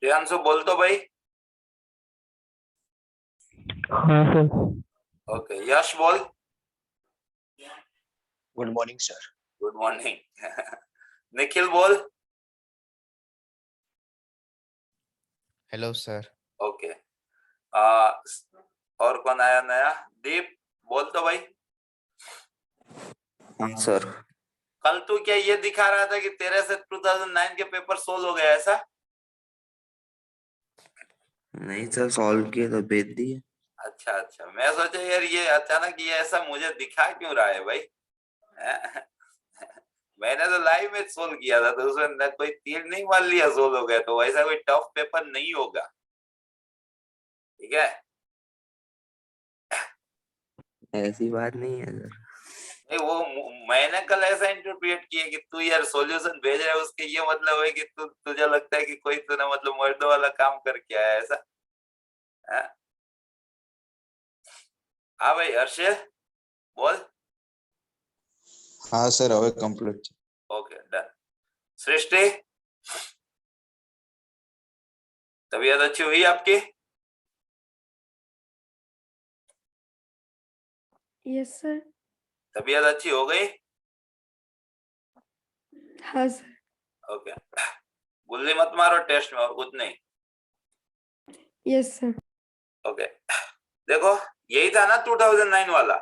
प्रियांशु बोल तो भाई। हाँ सर। ओके, यश बोल। Good morning sir. Good morning. Nikhil बोल। Hello sir. ओके। और कौन आया नया? दीप बोल तो भाई। हाँ सर। कल तू क्या ये दिखा रहा था कि तेरे से 2009 के पेपर सोल्व हो गया ऐसा? नहीं सर, सॉल्व किए तो भेज दिए। अच्छा अच्छा, मैं सोचा यार ये अचानक ये ऐसा मुझे दिखा क्यों रहा है भाई। मैंने तो लाइव में सोल्व किया था, तो उसमें कोई तीर नहीं मार लिया सोल्व हो गया, तो वैसा कोई टफ पेपर नहीं होगा। ठीक है, ऐसी बात नहीं है सर। नहीं वो मैंने कल ऐसा इंटरप्रेट किया कि तू यार सॉल्यूशन भेज रहा है, उसके ये मतलब है कि तुझे लगता है कि कोई तूने मतलब मर्दों वाला काम करके आया है ऐसा। हाँ भाई हर्षिल बोल। हाँ सर, હવે કમ્પ્લીટ છે। Okay done. सृष्टि, तबीयत अच्छी हुई आपकी? Yes sir. तबीयत अच्छी हो गई? हाँ सर। ओके, गुल्ली मत मारो टेस्ट में और कुछ नहीं। Yes sir. ओके, देखो यही था ना 2009 वाला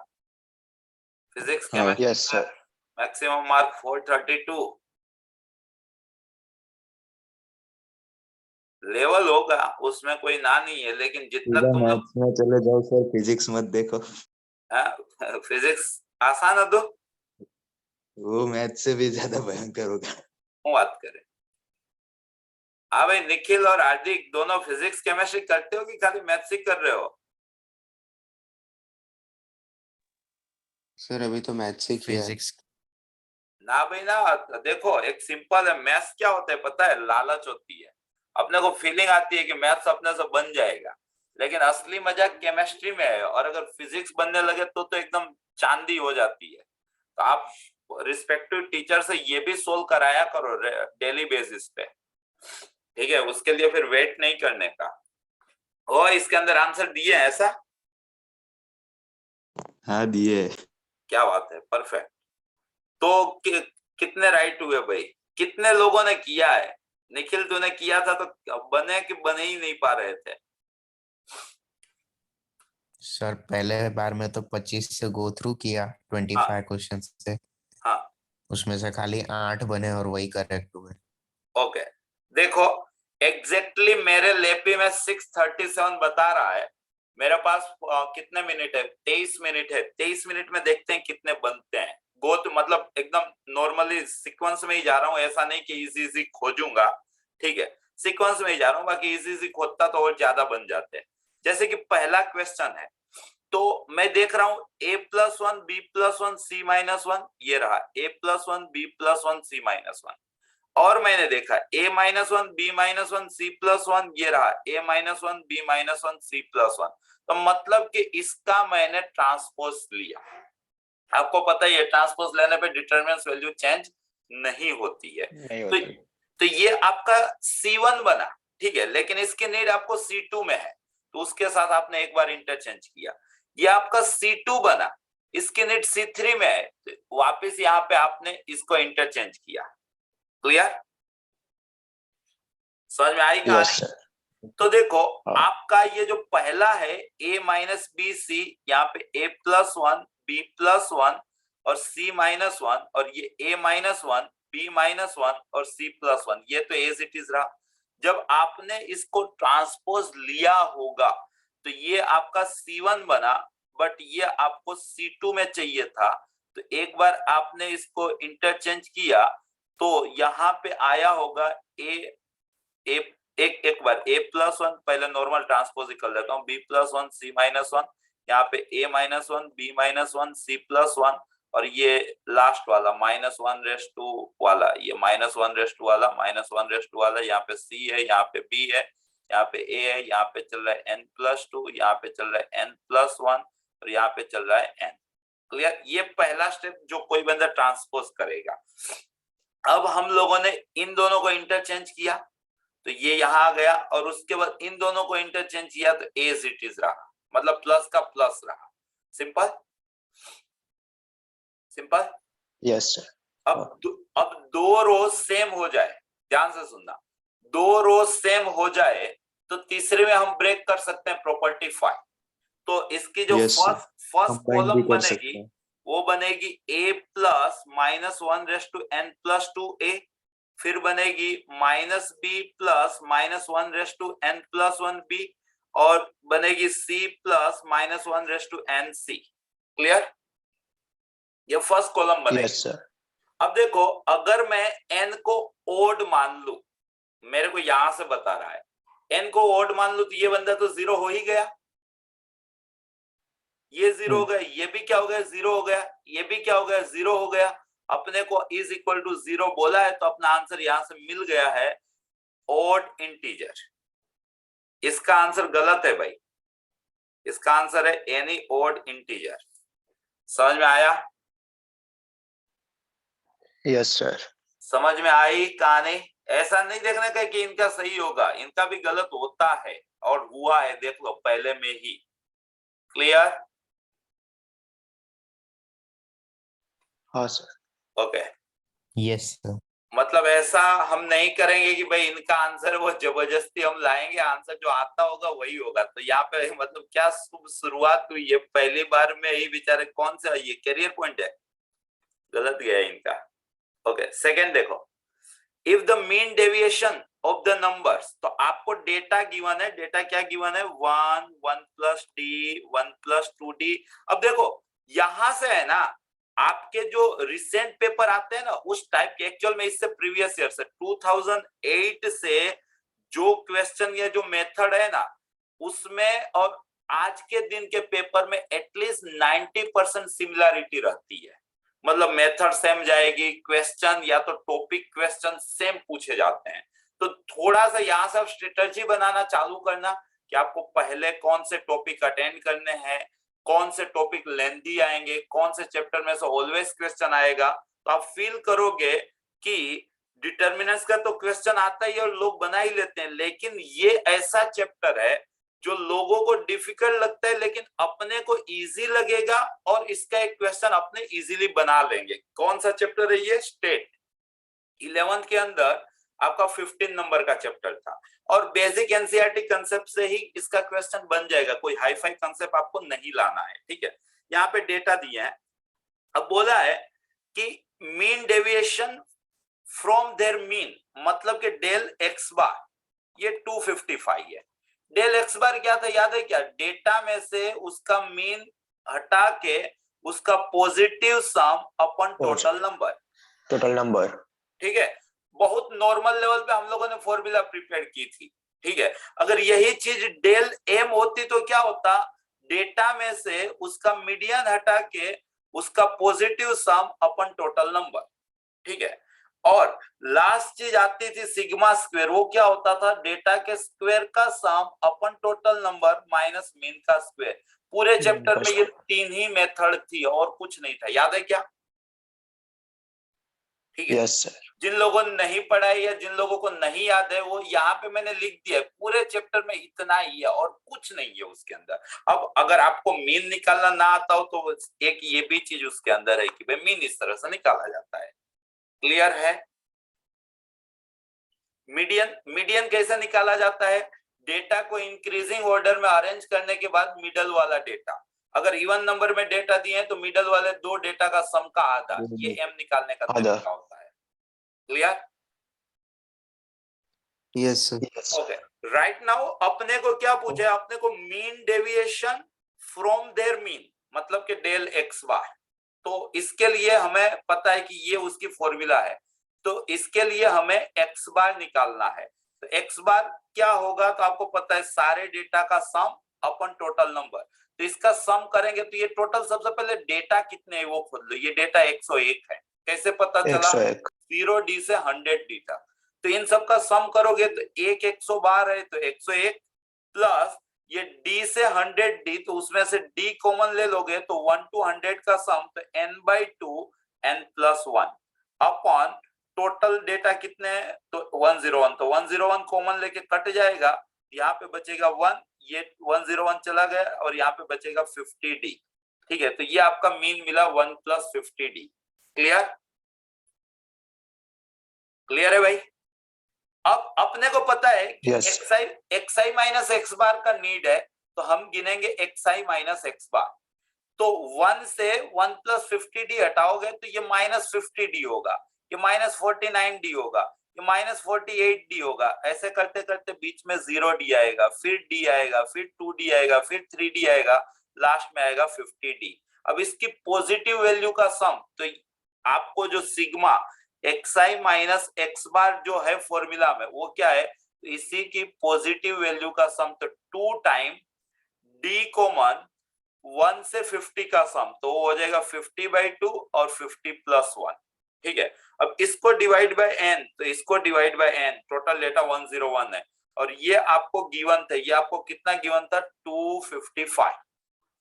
फिजिक्स हाँ। Chemistry yes sir. Maximum mark 432 level होगा, उसमें कोई ना नहीं है, लेकिन जितना सीधा तुम लोग मैथ्स में चले जाओ सर, फिजिक्स मत देखो। फिजिक्स आसान है तो वो मैथ से भी ज्यादा भयंकर होगा। क्यों बात करें। हाँ भाई, निखिल और हार्दिक दोनों फिजिक्स केमिस्ट्री करते हो कि खाली मैथ्स ही कर रहे हो? सर अभी तो मैथ्स ही किया है। फिजिक्स ना भाई ना, देखो एक सिंपल है, मैथ्स क्या होता है पता है? लालच होती है, अपने को फीलिंग आती है कि मैथ्स अपने से बन जाएगा, लेकिन असली मजा केमिस्ट्री में है, और अगर फिजिक्स बनने लगे तो एकदम चांदी हो जाती है। तो आप रिस्पेक्टिव टीचर से ये भी सोल्व कराया करो डेली बेसिस पे, ठीक है? उसके लिए फिर वेट नहीं करने का। ओ इसके अंदर आंसर दिए हैं ऐसा? हाँ दिए। क्या बात है, परफेक्ट। तो कितने राइट हुए भाई? कितने लोगों ने किया है? निखिल तूने किया था तो बने कि बने ही नहीं पा रहे थे? सर पहले बार में तो 25 से गो थ्रू किया 25 हाँ क्वेश्चन से। हाँ उसमें से खाली 8 बने और वही करेक्ट हुए। ओके, देखो एग्जैक्टली मेरे लेपी में 6:37 बता रहा है। मेरे पास कितने मिनट है? 23 मिनट है। 23 मिनट में देखते हैं कितने बनते हैं। गो तो मतलब एकदम नॉर्मली सीक्वेंस में ही जा रहा हूँ, ऐसा नहीं कि इजी इजी खोजूंगा, ठीक है? सीक्वेंस में ही जा रहा हूँ, बाकी इजी इजी खोदता तो और ज्यादा बन जाते हैं। जैसे कि पहला क्वेश्चन है, तो मैं देख रहा हूं a+1 b+1 c-1, ये रहा a+1 b+1 c-1, और मैंने देखा a-1 b-1 c+1, ये रहा a-1 b-1 c+1। तो मतलब कि इसका मैंने ट्रांसपोज लिया। आपको पता ही है ट्रांसपोज लेने पे डिटरमिनेंट वैल्यू चेंज नहीं होती है। नहीं तो, होती। तो ये आपका C1 बना, ठीक है, लेकिन इसकी नीड आपको C2 में है, तो उसके साथ आपने एक बार इंटरचेंज किया। ये आपका C2 बना, इसकी नीड C3 में है, तो वापिस यहाँ पे आपने इसको इंटरचेंज किया। क्लियर? समझ में आई कहानी? Yes sir. तो देखो हाँ। आपका ये जो पहला है a-b यहाँ पे a+1 b+1 और c-1, और ये a-1 b-1 और c+1, ये तो एज इट इज रहा। जब आपने इसको ट्रांसपोज लिया होगा तो ये आपका C1 बना, बट ये आपको C2 में चाहिए था, तो एक बार आपने इसको इंटरचेंज किया तो यहाँ पे आया होगा एक बार a+1, पहले नॉर्मल ट्रांसपोज कर लेता हूँ, b+1 c-1, यहाँ पे a-1 b-1 c+1, और ये लास्ट वाला -1/2 वाला, ये -1/2 वाला, -1/2 वाला, यहाँ पे c है, यहाँ पे b है, यहाँ पे a है, यहाँ पे चल रहा है n+2, यहाँ पे चल रहा है n+1, और यहाँ पे चल रहा है n। क्लियर? ये पहला स्टेप जो कोई बंदा ट्रांसपोज करेगा। अब हम लोगों ने इन दोनों को इंटरचेंज किया, तो ये यहाँ आ गया और उसके बाद इन दोनों को इंटरचेंज किया तो एज इट इज रहा, मतलब प्लस का प्लस रहा। Simple simple. Yes sir. अब दो रोज सेम हो जाए, ध्यान से सुनना, दो रोज सेम हो जाए तो तीसरे में हम ब्रेक कर सकते हैं प्रॉपर्टी 5। तो इसकी जो Yes, sir. First Combine column भी कर बनेगी सकते हैं। वो बनेगी a प्लस माइनस 1n+2a, फिर बनेगी minus b plus minus 1n+1b, और बनेगी c plus minus 1n+c। Clear? ये फर्स्ट कॉलम बनेगी। Yes sir. अब देखो, अगर मैं n को ओड मान लू, मेरे को यहां से बता रहा है, n को ओड मान लू तो ये बंदा तो 0 हो ही गया, ये 0 हो गया, ये भी क्या हो गया 0 हो गया, ये भी क्या हो गया 0 हो गया। अपने को इज इक्वल टू 0 बोला है तो अपना आंसर यहां से मिल गया है ओड इंटीजर। इसका आंसर गलत है भाई, इसका आंसर है एनी ओड इंटीजर। समझ में आया? Yes sir. समझ में आई कहानी? ऐसा नहीं देखने का कि इनका सही होगा, इनका भी गलत होता है और हुआ है, देख लो पहले में ही। क्लियर? हाँ सर। ओके। Yes sir. मतलब ऐसा हम नहीं करेंगे कि भाई इनका आंसर वो जबरदस्ती हम लाएंगे, आंसर जो आता होगा वही होगा। तो यहाँ पे मतलब क्या शुरुआत हुई, ये पहली बार में ही बेचारे कौन सा ये कैरियर पॉइंट है, गलत गया इनका। ओके, सेकंड देखो, if the mean deviation of the numbers, तो आपको डेटा गिवन है, डेटा क्या गिवन है 1 1 प्लस डी 1 प्लस 2d। अब देखो यहां से है ना, आपके जो रिसेंट पेपर आते हैं ना उस टाइप के, एक्चुअल में इससे प्रीवियस ईयर से 2008 से जो क्वेश्चन या जो मेथड है ना उसमें और आज के दिन के पेपर में एटलीस्ट 90% सिमिलरिटी रहती है। मतलब मेथड सेम जाएगी, क्वेश्चन या तो टॉपिक क्वेश्चन सेम पूछे जाते हैं। तो थोड़ा सा यहाँ से आप स्ट्रेटजी बनाना चालू करना कि आपको पहले कौन से टॉपिक अटेंड करने हैं, कौन से टॉपिक लेंथी आएंगे, कौन से चैप्टर में से ऑलवेज क्वेश्चन आएगा। तो आप फील करोगे कि डिटर्मिनेंट्स का तो क्वेश्चन आता ही है और लोग बना ही लेते हैं, लेकिन ये ऐसा चैप्टर है जो लोगों को डिफिकल्ट लगता है लेकिन अपने को इजी लगेगा और इसका एक क्वेश्चन अपने इजीली बना लेंगे। कौन सा चैप्टर है ये? स्टेट। 11th के अंदर आपका 15 नंबर का चैप्टर था और बेसिक एनसीईआरटी कंसेप्ट से ही इसका क्वेश्चन बन जाएगा, कोई हाई फाई कंसेप्ट आपको नहीं लाना है। ठीक है, यहाँ पे डेटा दिए हैं। अब बोला है कि mean deviation from there mean, मतलब कि डेल एक्स बार ये 255 है। डेल एक्स बार क्या था याद है क्या? डेटा में से उसका मीन हटा के उसका पॉजिटिव सम अपन टोटल नंबर। Total number. ठीक है, बहुत नॉर्मल लेवल पे हम लोगों ने फॉर्मूला प्रिपेयर की थी। ठीक है, अगर यही चीज डेल एम होती तो क्या होता? डेटा में से उसका मीडियन हटा के उसका पॉजिटिव सम अपन टोटल नंबर। ठीक है, और लास्ट चीज आती थी सिग्मा स्क्वायर, वो क्या होता था? डेटा के स्क्वायर का सम अपन टोटल नंबर माइनस मीन का स्क्वायर। पूरे चैप्टर में ये 3 ही मेथड थी और कुछ नहीं था, याद है क्या? ठीक है, यस सर। जिन लोगों ने नहीं पढ़ा है या जिन लोगों को नहीं याद है वो यहाँ पे मैंने लिख दिया है, पूरे चैप्टर में इतना ही है और कुछ नहीं है उसके अंदर। अब अगर आपको मीन निकालना ना आता हो तो एक ये भी चीज उसके अंदर है कि भाई मीन इस तरह से निकाला जाता है। क्लियर है? मीडियन कैसे निकाला जाता है? डेटा को इंक्रीजिंग ऑर्डर में अरेंज करने के बाद मिडल वाला डेटा, अगर इवन नंबर में डेटा दिए हैं तो मिडल वाले 2 डेटा का सम का आधा, ये एम निकालने का तरीका होता है। Clear? Yes sir. Okay, right now अपने को क्या पूछे? अपने को mean deviation from there mean, मतलब कि डेल एक्स बार। तो इसके लिए हमें पता है कि ये उसकी फॉर्मूला है, तो इसके लिए हमें एक्स बार निकालना है। तो एक्स बार क्या होगा? तो आपको पता है सारे डेटा का सम अपन टोटल नंबर। तो इसका सम करेंगे तो ये टोटल, सबसे पहले डेटा कितने हैं वो खोल लो। ये डेटा 101 है, कैसे पता चला? 0 डी से 100 डी तक। तो इन सब का सम करोगे तो 1 112 है तो 101 प्लस ये d से 100d, तो उसमें से d कॉमन ले लोगे तो 1 to 100 का सम, तो n/2 n+1 upon total data कितने हैं, तो 101, तो 101 कॉमन लेके कट जाएगा, यहाँ पे बचेगा 1, ये 101 चला गया और यहाँ पे बचेगा 50D। ठीक है, तो ये आपका मीन मिला 1 + 50D। क्लियर? क्लियर है भाई? अब अपने को पता है कि Yes. xi माइनस x बार का नीड है, तो हम गिनेंगे xi माइनस x बार। तो 1 से 1 + 50D हटाओगे तो ये -50D होगा, ये -49D होगा, ये -48D होगा। ऐसे करते करते बीच में 0D आएगा, फिर D आएगा, फिर 2D आएगा, फिर 3D आएगा, लास्ट में आएगा 50D। अब इसकी पॉजिटिव वैल्यू का सम, तो आपको जो सिग्मा xi माइनस x बार जो है फॉर्मूला में, वो क्या है, तो इसी की पॉजिटिव वैल्यू का सम, तो 2 टाइम D कॉमन 1 से 50 का सम, तो वो हो जाएगा 50/2 और 50 + 1। ठीक है, अब इसको डिवाइड बाय n, तो इसको divide by n, total data 101 है और ये आपको गिवन था, ये आपको कितना गिवन था, 255।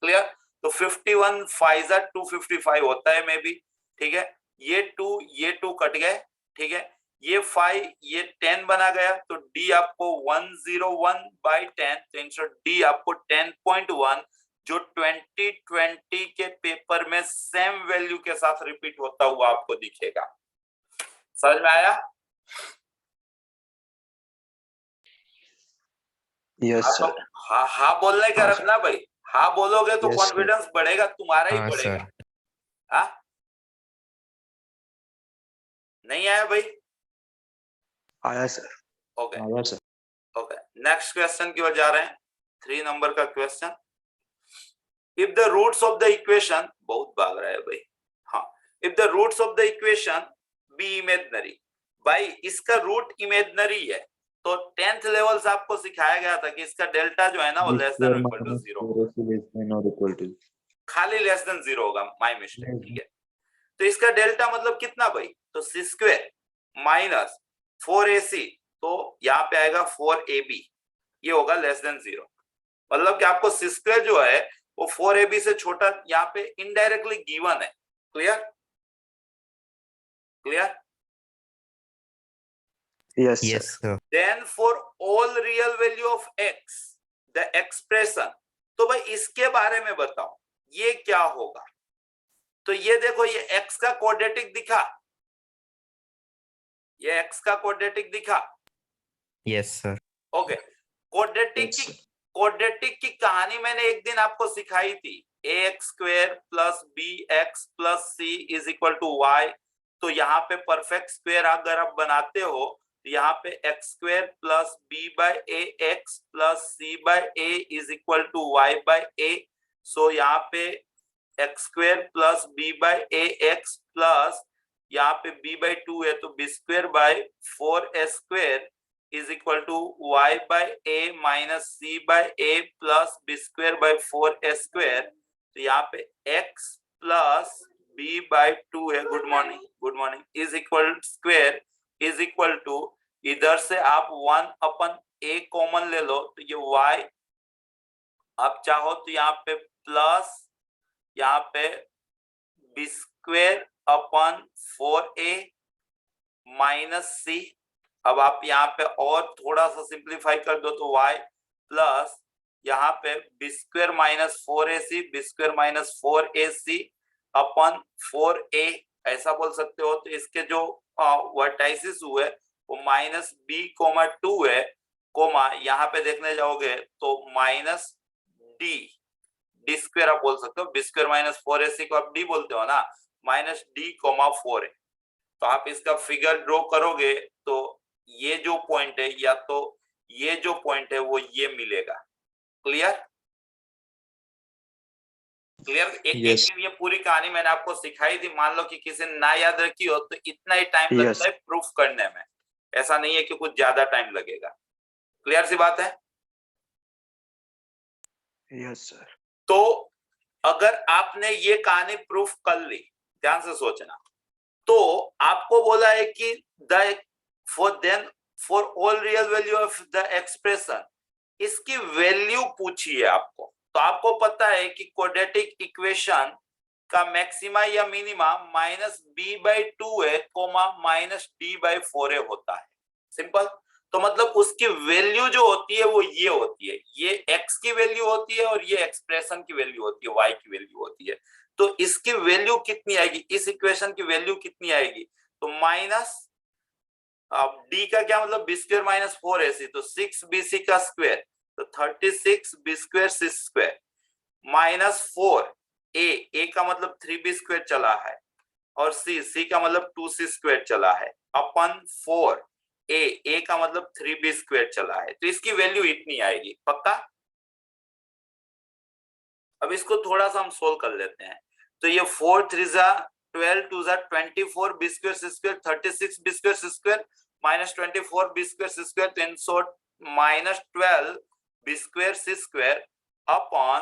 क्लियर? तो 51 5 255 होता है मे बी। ठीक है, ये 2 कट गए। ठीक है, ये 5 ये 10 बना गया, तो D आपको 101/10, तो इंस्टेड D आपको 10.1, जो 2020 के पेपर में सेम वैल्यू के साथ रिपीट होता हुआ आपको दिखेगा। समझ में आया? Yes, sir. हाँ बोलने का हाँ, रखना भाई, हाँ बोलोगे तो Yes, sir. कॉन्फिडेंस बढ़ेगा, तुम्हारा ही हाँ बढ़ेगा। सर। हाँ, नहीं आया भाई? आया सर। ओके आया सर। ओके, नेक्स्ट क्वेश्चन की ओर जा रहे हैं। 3 नंबर का question. If the roots of the equation, बहुत भाग रहा है भाई, हाँ, if the roots of the equation be imaginary, भाई इसका रूट इमेजिनरी है, तो 10th लेवल से आपको सिखाया गया था कि इसका डेल्टा जो है ना, वो लेस देन इक्वल टू 0, खाली लेस देन 0 होगा, माय मिस्टेक। ठीक है, तो इसका डेल्टा मतलब कितना भाई, तो c² माइनस 4ac, तो यहाँ पे आएगा 4ab, ये होगा लेस देन 0। मतलब कि आपको c² जो है वो 4ab से छोटा यहाँ पे इनडायरेक्टली गिवन है। Clear? Clear? Yes, sir. Yes sir. Then for all real value of x, the expression, तो भाई इसके बारे में बताओ ये क्या होगा। तो ये देखो, ये x का क्वाड्रेटिक दिखा, ये x का क्वाड्रेटिक दिखा। Yes sir. ओके, क्वाड्रेटिक की कहानी मैंने एक दिन आपको सिखाई थी, ax² + bx + c = y। तो यहाँ पे परफेक्ट स्क्वायर अगर आप बनाते हो, तो यहाँ पे x² + b/ax + c/a = y/a। सो यहाँ पे x² + b/ax प्लस यहाँ पे b/2 है, तो b²/4a² = y/a - c/a + b²/4a²। तो यहाँ पे x + b/2 है, गुड मॉर्निंग = इधर से आप 1/a कॉमन ले लो, तो ये y, आप चाहो तो यहाँ पे प्लस, यहाँ पे b²/4a - c। अब आप यहाँ पे और थोड़ा सा सिंप्लीफाई कर दो, तो y प्लस यहाँ पे b² - 4ac, b² - 4ac/4a, ऐसा बोल सकते हो। तो इसके जो वर्टाइसिस हुए वो -b,2 है, कोमा यहाँ पे देखने जाओगे तो -d² आप बोल सकते हो, b² - 4ac को आप d बोलते हो ना, -d,4 है। तो आप इसका फिगर ड्रॉ करोगे तो ये जो पॉइंट है, या तो ये जो पॉइंट है वो ये मिलेगा। क्लियर? एक दिन ये पूरी कहानी मैंने आपको सिखाई थी, मान लो कि किसी ने ना याद रखी हो तो इतना ही टाइम लगता है प्रूफ करने में, ऐसा नहीं है कि कुछ ज्यादा टाइम लगेगा। क्लियर सी बात है? Yes sir. तो अगर आपने ये कहानी प्रूफ कर ली, ध्यान से सोचना, तो आपको बोला है कि for all real value of the expression, इसकी वैल्यू पूछी है आपको। तो आपको पता है कि क्वाड्रेटिक इक्वेशन का मैक्सिमा या minima minus B by two A comma minus D by four A होता है। सिंपल। तो मतलब उसकी वैल्यू जो होती है वो ये होती है, ये एक्स की वैल्यू होती है और ये एक्सप्रेशन की वैल्यू होती है, वाई की वैल्यू होती है। तो इसकी वैल्यू कितनी आएगी, इस इक्वेशन की वैल्यू कितनी आएगी, तो माइनस डी का क्या मतलब B square minus four AC, तो 6bc का स्क्वायर, तो 36b square C square minus 4 A का मतलब 3b स्क्वायर चला है और सी का मतलब 2c स्क्वायर चला है अपन 4 ए का मतलब 3b स्क्वायर चला है। तो इसकी वैल्यू इतनी आएगी। पक्का? अब इसको थोड़ा सा हम सोल्व कर लेते हैं। तो ये 4 3 जा 12 2 जा 24 B square C square 36 B square C square minus 24 B square C square, तो in short minus 12 B square C square upon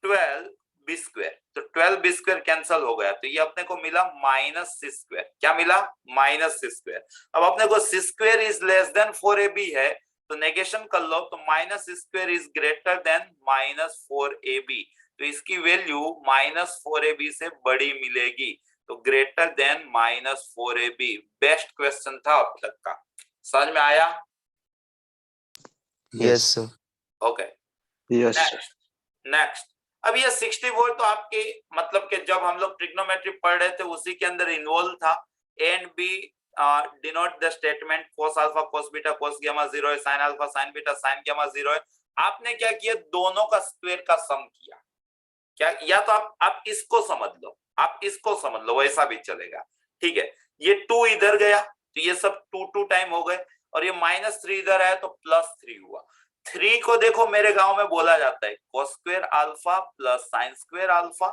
12 B square. तो 12 बी स्क्वायर कैंसिल हो गया, तो ये अपने को मिला माइनस सी स्क्वायर। क्या मिला? Minus C square. अब अपने को C square is less than 4ab है, तो नेगेशन कर लो, तो minus C square is greater than minus 4ab, तो इसकी वैल्यू माइनस 4ab से बड़ी मिलेगी, तो greater than minus 4ab। Best question था अब तक का। समझ में आया? Yes sir. Okay, Yes, sir. Next. अब ये 64 तो आपके मतलब कि जब हम लोग ट्रिग्नोमेट्री पढ़ रहे थे उसी के अंदर इन्वॉल्व था। A and B denote the statement cos alpha cos beta cos gamma 0 है, sin alpha sin beta sin gamma 0 है। आपने क्या किया, दोनों का स्क्वायर का सम किया। क्या, या तो आप इसको समझ लो, आप इसको समझ लो, वैसा भी चलेगा। ठीक है, ये 2 इधर गया तो ये सब 2 टाइम हो गए, और ये -3 इधर आया तो +3 हुआ। 3 को देखो मेरे गांव में बोला जाता है cos square alpha plus sin square alpha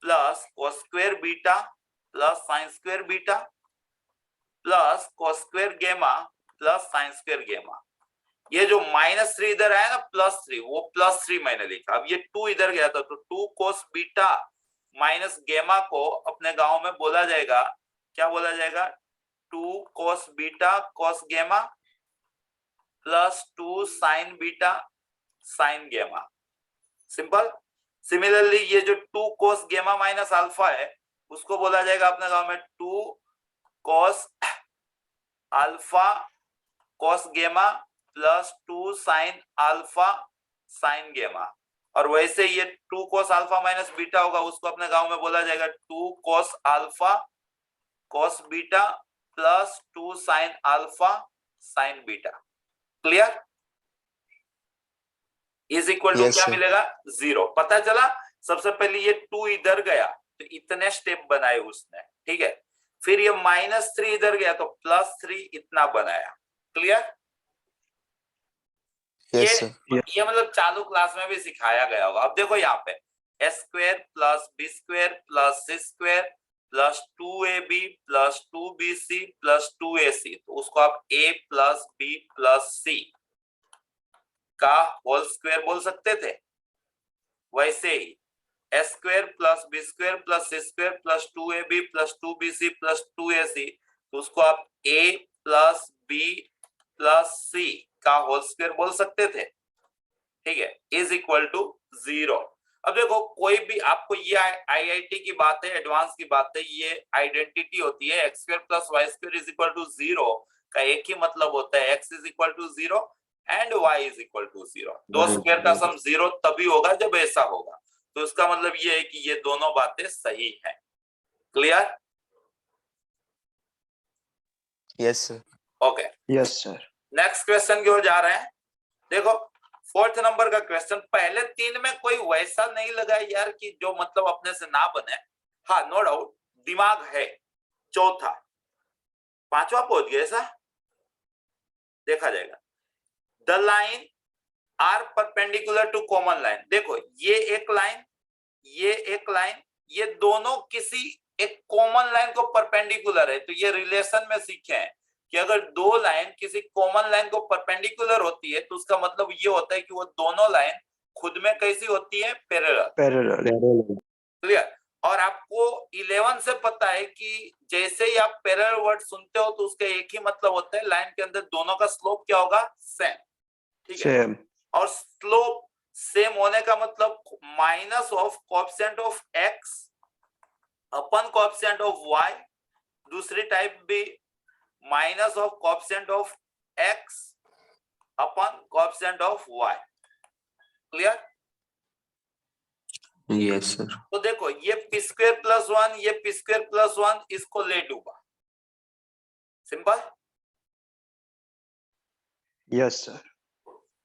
plus cos square beta plus sin square beta plus cos square gamma plus sin square gamma. ये जो -3 इधर आया ना +3, वो +3 मैंने लिखा। अब ये 2 इधर गया था तो 2 cos बीटा माइनस गामा को अपने गांव में बोला जाएगा, क्या बोला जाएगा, 2 cos beta cos gamma plus 2 sin beta sin gamma. Simple. Similarly ये जो 2 cos गामा माइनस अल्फा है उसको बोला जाएगा अपने गांव में 2 cos alpha cos gamma plus 2 sin alpha sin gamma. और वैसे ये 2 cos अल्फा माइनस बीटा होगा, उसको अपने गांव में बोला जाएगा 2 cos alpha cos beta plus 2 sin alpha sin beta. Clear? Is equal to क्या मिलेगा, 0। पता चला? सबसे पहले ये 2 इधर गया तो इतने स्टेप बनाए उसने, ठीक है। फिर ये -3 इधर गया तो +3 इतना बनाया। क्लियर? Yes sir. ये मतलब चालू क्लास में भी सिखाया गया होगा। अब देखो यहाँ पे s square plus B square plus C square plus 2ab plus 2bc plus 2ac, तो उसको आप a plus b plus c का होल स्क्वायर बोल सकते थे। वैसे ही s square plus B square plus C square plus 2ab plus 2bc plus 2ac, तो उसको आप a plus b plus c का होल स्क्वायर बोल सकते थे। ठीक है, इज इक्वल टू 0। अब देखो कोई भी आपको ये आईआईटी की बात है, एडवांस की बात है, ये आइडेंटिटी होती है x square plus Y square is equal to 0 का एक ही मतलब होता है x is equal to 0 and y is equal to 0। दो स्क्वायर का सम 0 तभी होगा जब ऐसा होगा, तो इसका मतलब ये है कि ये दोनों बातें सही हैं। Clear? Yes sir. Okay, Yes, sir. Next question की ओर जा रहे हैं। देखो 4th नंबर का क्वेश्चन, पहले 3 में कोई वैसा नहीं लगा यार कि जो मतलब अपने से ना बने। हाँ, नो डाउट दिमाग है। चौथा, 5वां पहुंच गया, ऐसा देखा जाएगा। The line are perpendicular to common line. देखो ये एक लाइन, ये एक लाइन, ये दोनों किसी एक कॉमन लाइन को परपेंडिकुलर है। तो ये रिलेशन में सीखे हैं कि अगर दो लाइन किसी कॉमन लाइन को परपेंडिकुलर होती है तो उसका मतलब ये होता है कि वो दोनों लाइन खुद में कैसी होती है, पैरेलल। Parallel. क्लियर? और आपको 11 से पता है कि जैसे ही आप पैरेलल वर्ड सुनते हो तो उसका एक ही मतलब होता है, लाइन के अंदर दोनों का स्लोप क्या होगा, सेम। ठीक है, Same. और स्लोप सेम होने का मतलब minus of coefficient of x upon coefficient of y, दूसरी टाइप भी minus of coefficient of x upon coefficient of y। Clear? Yes, sir. तो देखो ये p स्क्वायर प्लस 1, ये p स्क्वायर प्लस 1, इसको ले डूबा। सिंपल। Yes, sir.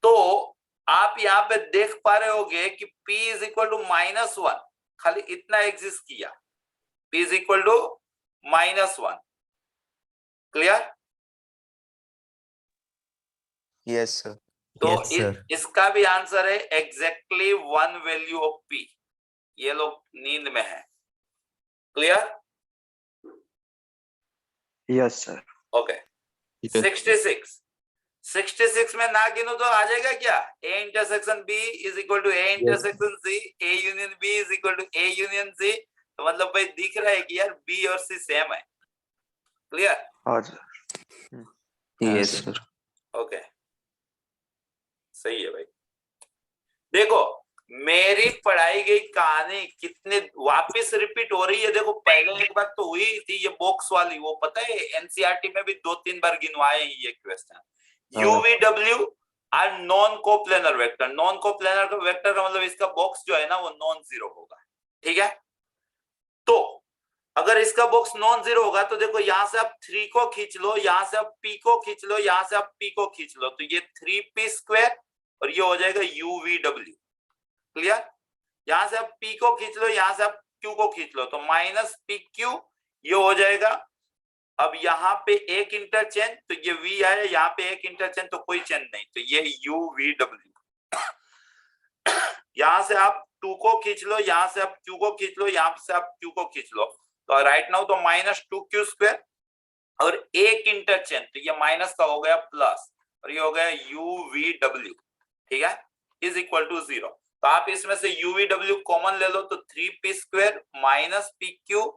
तो आप यहाँ पे देख पा रहे होगे कि p इज इक्वल टू -1, खाली इतना एग्जिस्ट किया, p is equal to -1। Clear? Yes sir. तो Yes, sir. इसका भी आंसर है एग्जैक्टली 1 वैल्यू ऑफ p। ये लोग नींद में है। क्लियर? Yes, sir. ओके। 66 में ना गिनो तो आ जाएगा क्या? a intersection b is equal to a intersection c, a union b is equal to a union c। तो मतलब भाई दिख रहा है कि यार b और c सेम है। क्लियर? और Yes, sir. ओके, सही है भाई। देखो मेरी पढ़ाई गई कहानी कितने वापस रिपीट हो रही है। देखो पहले एक बार तो हुई थी ये बॉक्स वाली, वो पता है एनसीईआरटी में भी 2-3 बार गिनवाए हैं ये question. UVW are non coplanar vector. Non coplanar का वेक्टर का मतलब इसका बॉक्स जो है ना वो नॉन जीरो होगा। ठीक है? तो अगर इसका बॉक्स नॉन जीरो होगा तो देखो यहां से आप 3 को खींच लो, यहां से आप p को खींच लो, यहां से आप p को खींच लो, तो ये 3p स्क्वायर और ये हो जाएगा UVW। क्लियर? यहां से आप p को खींच लो, यहां से आप q को खींच लो, तो -pq ये हो जाएगा। अब यहाँ पे एक इंटरचेंज, तो ये v आया, यहाँ पे एक इंटरचेंज तो कोई चेंज नहीं, तो ये UVW। यहां से आप 2 को खींच लो, यहां से आप q को खींच लो, यहां से आप q को खींच लो, तो राइट नाउ तो -2q स्क्वायर और एक इंटरचेंज, तो ये माइनस का हो गया प्लस और ये हो गया UVW। ठीक है? Is equal to 0। तो आप इसमें से UVW कॉमन ले लो, तो 3p square -pq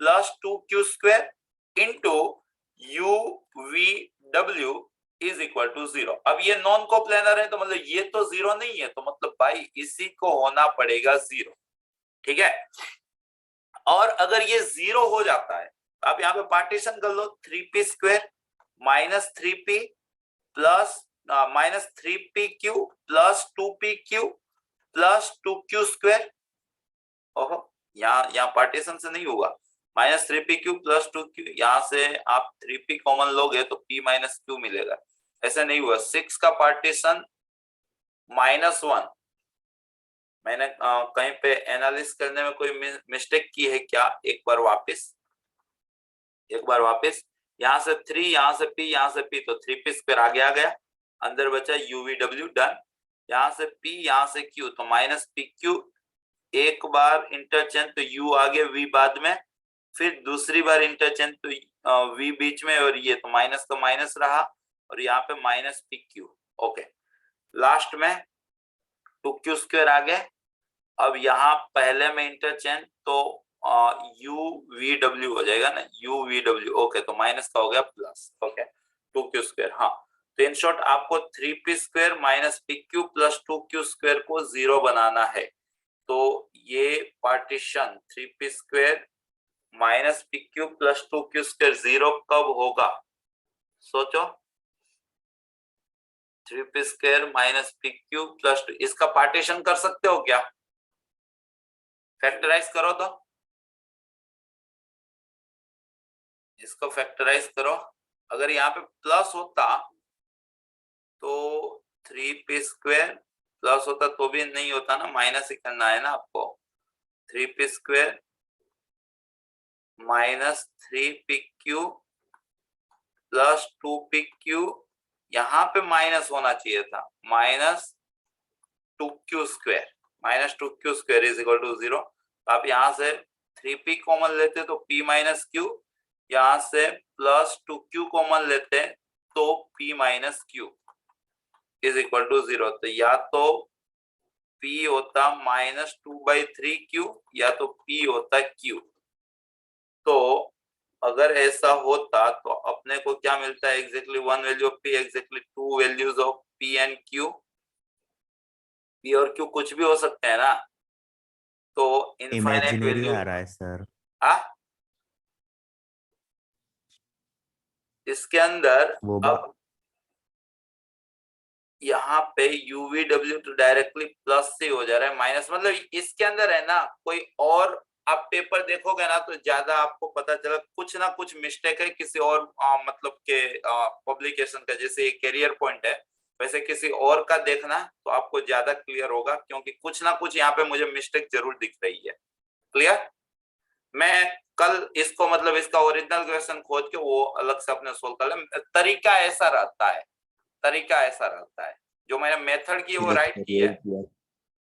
plus 2q square into UVW is equal to 0। अब ये नॉन कोप्लेनर है तो मतलब ये तो 0 नहीं है, तो मतलब भाई इसी को होना पड़ेगा 0। ठीक है? और अगर ये 0 हो जाता है तो आप यहाँ पे पार्टीशन कर लो, 3p square -3p plus -3pq plus 2pq plus 2q square. ओहो, यहाँ पार्टीशन से नहीं होगा, -3pq प्लस 2q, यहाँ से आप 3p कॉमन लोगे तो p माइनस q मिलेगा, ऐसा नहीं हुआ। 6 का पार्टीशन -1, मैंने कहीं पे एनालिसिस करने में कोई मिस्टेक की है क्या? एक बार वापस यहाँ से 3, यहाँ से p, यहाँ से p, तो 3p स्क्वायर आगे आ गया, अंदर बचा UVW डन। यहाँ से p, यहाँ से q, तो -pq, एक बार इंटरचेंज तो u आगे v बाद में, फिर दूसरी बार इंटरचेंज तो v बीच में, और ये तो माइनस का माइनस रहा और यहाँ पे -pq। ओके, लास्ट में 2q स्क्वायर आ गया। अब यहाँ पहले में इंटरचेंज तो UVW हो जाएगा ना, UVW। ओके, तो माइनस का हो गया प्लस। Okay, 2q square. हाँ, तो इन शॉर्ट आपको 3p square -pq plus 2q square को 0 बनाना है। तो ये partition 3p square -pq plus 2q square 0 कब होगा? सोचो। 3p स्क्वायर -pq प्लस 2, इसका पार्टीशन कर सकते हो क्या? फैक्टराइज करो तो, इसको फैक्टराइज करो। अगर यहाँ पे प्लस होता तो 3p स्क्वायर प्लस होता तो भी नहीं होता ना, माइनस ही करना है ना आपको। 3p square -3pq plus 2pq, यहाँ पे माइनस होना चाहिए था, -2q square, -2q square is equal to 0। आप यहाँ से 3p कॉमन लेते तो p माइनस q, यहाँ से प्लस 2q कॉमन लेते तो p minus q is equal to 0। तो या तो p होता -2/3q या तो p होता q। तो अगर ऐसा होता तो अपने को क्या मिलता है? Exactly 1 value of p, exactly 2 values of p and q। P और क्यू कुछ भी हो सकते हैं ना, तो इनफाइनाइट इमेजिनरी वैल्यू आ रहा है सर। इसके अंदर वो अब यहाँ पे UVW तो डायरेक्टली प्लस से हो जा रहा है माइनस, मतलब इसके अंदर है ना कोई और, आप पेपर देखोगे ना तो ज्यादा आपको पता चला कुछ ना कुछ मिस्टेक है किसी और मतलब के पब्लिकेशन का, जैसे ये कैरियर पॉइंट है वैसे किसी और का देखना तो आपको ज्यादा क्लियर होगा, क्योंकि कुछ ना कुछ यहाँ पे मुझे मिस्टेक जरूर दिख रही है। क्लियर? मैं कल इसको मतलब इसका ओरिजिनल क्वेश्चन खोज के वो अलग से अपने सोल्व कर ले। तरीका ऐसा रहता है, तरीका ऐसा रहता है, जो मैंने मेथड की वो राइट की है।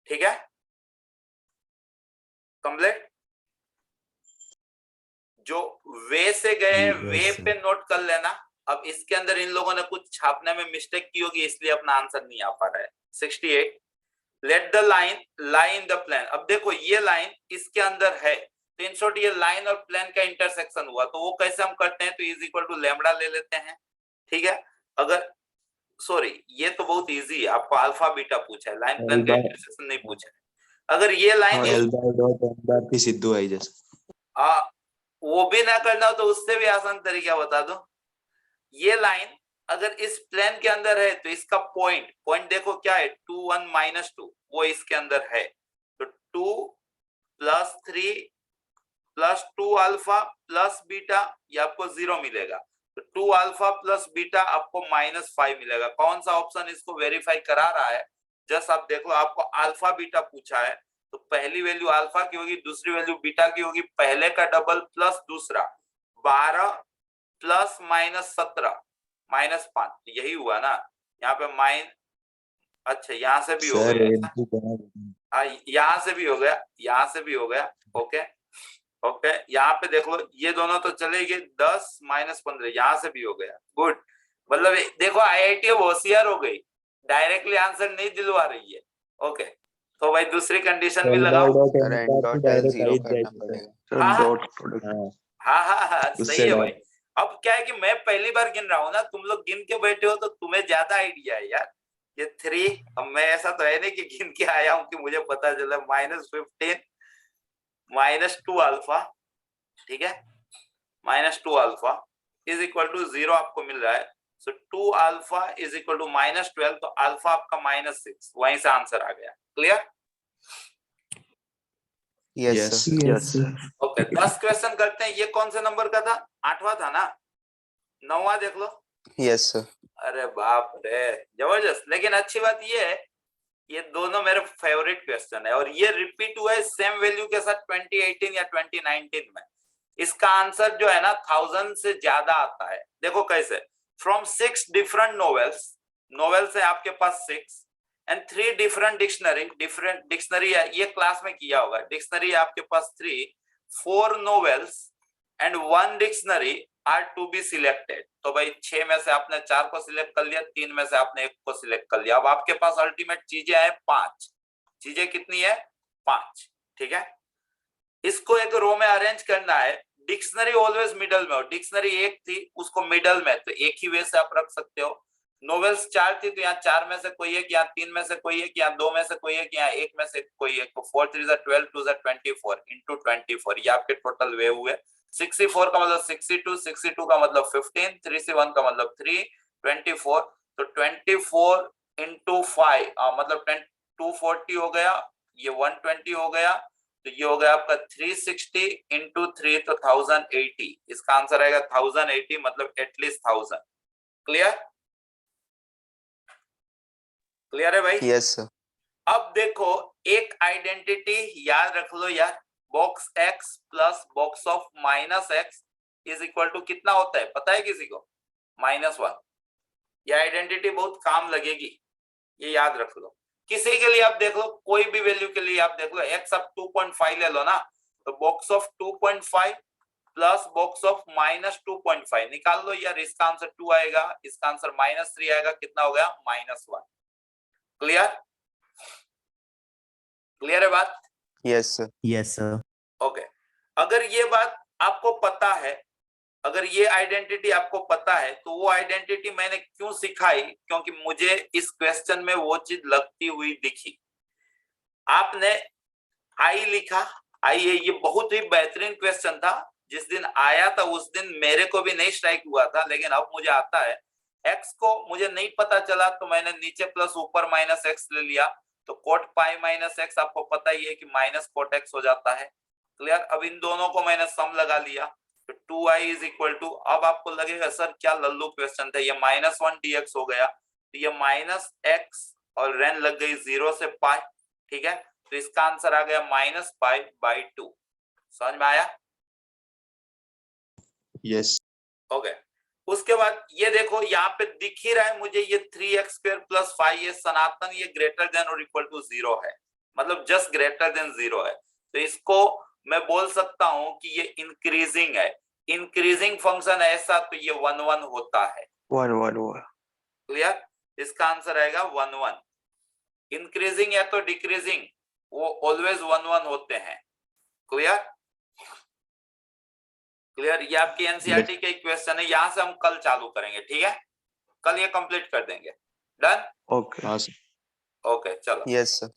ठीक है, कंप्लीट। जो वे से गए हैं वे पे नोट कर लेना। अब इसके अंदर इन लोगों ने कुछ छापने में मिस्टेक की होगी, इसलिए अपना आंसर नहीं आ पा रहा है। 68 let the line lie in the plane. अब देखो ये लाइन इसके अंदर है, तो इन शॉर्ट ये लाइन और प्लेन का इंटरसेक्शन हुआ, तो वो कैसे हम करते हैं, तो इज इक्वल टू लैम्बडा ले लेते हैं। ठीक है, अगर सॉरी ये तो बहुत इजी है, आपको अल्फा बीटा पूछा है, लाइन प्लेन का इंटरसेक्शन नहीं पूछा है। अगर ये line L by dot N bar की सिद्धू आई जैसे वो भी ना करना हो तो उससे भी आसान तरीका बता दो। ये लाइन अगर इस प्लेन के अंदर है तो इसका पॉइंट देखो क्या है, 2 1 -2, वो इसके अंदर है, तो 2 + 3 + 2 अल्फा प्लस बीटा, ये आपको 0 मिलेगा। तो 2 अल्फा प्लस बीटा आपको -5 मिलेगा। कौन सा ऑप्शन इसको वेरीफाई करा रहा है, जस्ट आप देख लो। आपको अल्फा बीटा पूछा है तो पहली वैल्यू अल्फा की होगी, दूसरी वैल्यू बीटा की होगी, पहले का डबल प्लस दूसरा, 12 + -17 -5, यही हुआ ना। यहाँ पे अच्छा यहाँ से भी हो गया, यहाँ से भी हो गया, यहाँ से भी हो गया। ओके ओके, यहाँ पे देख लो ये दोनों तो चले गए, 10 - 15 यहाँ से भी हो गया। गुड, मतलब देखो IIT होशियार हो गई, डायरेक्टली आंसर नहीं दिलवा रही है। ओके, तो भाई दूसरी कंडीशन भी लगाओ। हाँ सही है भाई। अब क्या है कि मैं पहली बार गिन रहा हूँ ना, तुम लोग गिन के बैठे हो तो तुम्हें ज्यादा आइडिया है यार। ये 3, अब मैं ऐसा तो है नहीं कि गिन के आया हूँ कि मुझे पता चला। -15 -2 अल्फा, ठीक है, -2 अल्फा इज इक्वल टू 0 आपको मिल रहा है। सो 2 अल्फा इज इक्वल टू -12, तो अल्फा आपका -6, वहीं से आंसर आ गया। Clear? Yes sir. Okay, 10 question करते हैं। ये कौन से नंबर का था? 8वां था ना? 9वां देख लो। Yes sir. अरे बाप रे, जबरदस्त। लेकिन अच्छी बात ये है, ये दोनों मेरे फेवरेट क्वेश्चन है और ये रिपीट हुआ है सेम वैल्यू के साथ 2018 या 2019 में। इसका आंसर जो है ना 1000 से ज्यादा आता है। देखो कैसे, फ्रॉम 6 डिफरेंट नॉवेल्स है आपके पास 6 एंड 3 डिफरेंट डिक्शनरी है, ये क्लास में किया होगा। डिक्शनरी है आपके पास 3, 4 novels and 1 dictionary are to be selected. तो भाई 6 में से आपने 4 को सिलेक्ट कर लिया, 3 में से आपने 1 को सिलेक्ट कर लिया। अब आपके पास अल्टीमेट चीजें हैं 5। चीजें कितनी है? 5। ठीक है, इसको एक रो में अरेंज करना है। डिक्शनरी ऑलवेज मिडल में हो, डिक्शनरी 1 थी उसको मिडल में, तो एक ही वे से आप रख सकते हो। नॉवेल्स 4 थी तो यहाँ 4 में से कोई एक, यहाँ 3 में से कोई एक, यहाँ 2 में से कोई एक, यहाँ 1 में से कोई एक। तो 4 3 12 2 24 इंटू 24, ये आपके टोटल वे हुए। 64 का मतलब 62, 62 का मतलब 15, 3 से 1 का मतलब 3, 24, तो 24 इंटू 5 मतलब 240 हो गया, ये 120 हो गया, तो ये हो गया आपका 360 इंटू 3 तो 1080। इसका आंसर आएगा 1080, मतलब एटलीस्ट 1000। क्लियर? क्लियर है भाई? Yes sir. अब देखो एक आइडेंटिटी याद रख लो यार, बॉक्स x प्लस box of -x is equal to कितना होता है पता है किसी को? -1। ये आइडेंटिटी बहुत काम लगेगी, ये याद रख लो। किसी के लिए आप देख लो, कोई भी वैल्यू के लिए आप देख लो, x आप 2.5 ले लो ना, तो box of 2.5 plus box of -2.5 निकाल लो यार, इसका आंसर 2 आएगा, इसका आंसर -3 आएगा, कितना हो गया? -1। क्लियर? क्लियर है बात? Yes sir. Yes sir. Okay, अगर ये बात आपको पता है, अगर ये आइडेंटिटी आपको पता है, तो वो आइडेंटिटी मैंने क्यों सिखाई? क्योंकि मुझे इस क्वेश्चन में वो चीज लगती हुई दिखी। आपने आई लिखा, आई है, ये बहुत ही बेहतरीन क्वेश्चन था। जिस दिन आया था उस दिन मेरे को भी नहीं स्ट्राइक हुआ था, लेकिन अब मुझे आता है। एक्स को मुझे नहीं पता चला तो मैंने नीचे प्लस ऊपर माइनस एक्स ले लिया, तो कोट पाई माइनस एक्स आपको पता ही है कि माइनस कोट एक्स हो जाता है। क्लियर? अब इन दोनों को मैंने सम लगा लिया, तो 2i इज इक्वल टू, अब आपको लगेगा सर क्या लल्लू क्वेश्चन था, ये -1 dx हो गया, तो ये माइनस एक्स और रेन लग गई 0 से पाई। ठीक है, तो इसका आंसर आ गया -π/2। समझ में आया? यस। ओके, उसके बाद ये देखो यहाँ पे दिख ही रहा है मुझे, ये 3x² + 5 सनातन, ये ग्रेटर देन और इक्वल टू 0 है, मतलब जस्ट ग्रेटर देन 0 है। तो इसको मैं बोल सकता हूं कि ये इंक्रीजिंग है। इंक्रीजिंग फंक्शन ऐसा तो ये 1 1 होता है। 1 1 1 क्लियर? इसका आंसर आएगा 1 1। इंक्रीजिंग या तो डिक्रीजिंग, वो ऑलवेज 1 1 होते हैं। क्लियर? क्लियर? ये आपकी एनसीईआरटी के क्वेश्चन है, यहां से हम कल चालू करेंगे। ठीक है, कल ये कंप्लीट कर देंगे। डन? ओके ओके, चलो। Yes sir.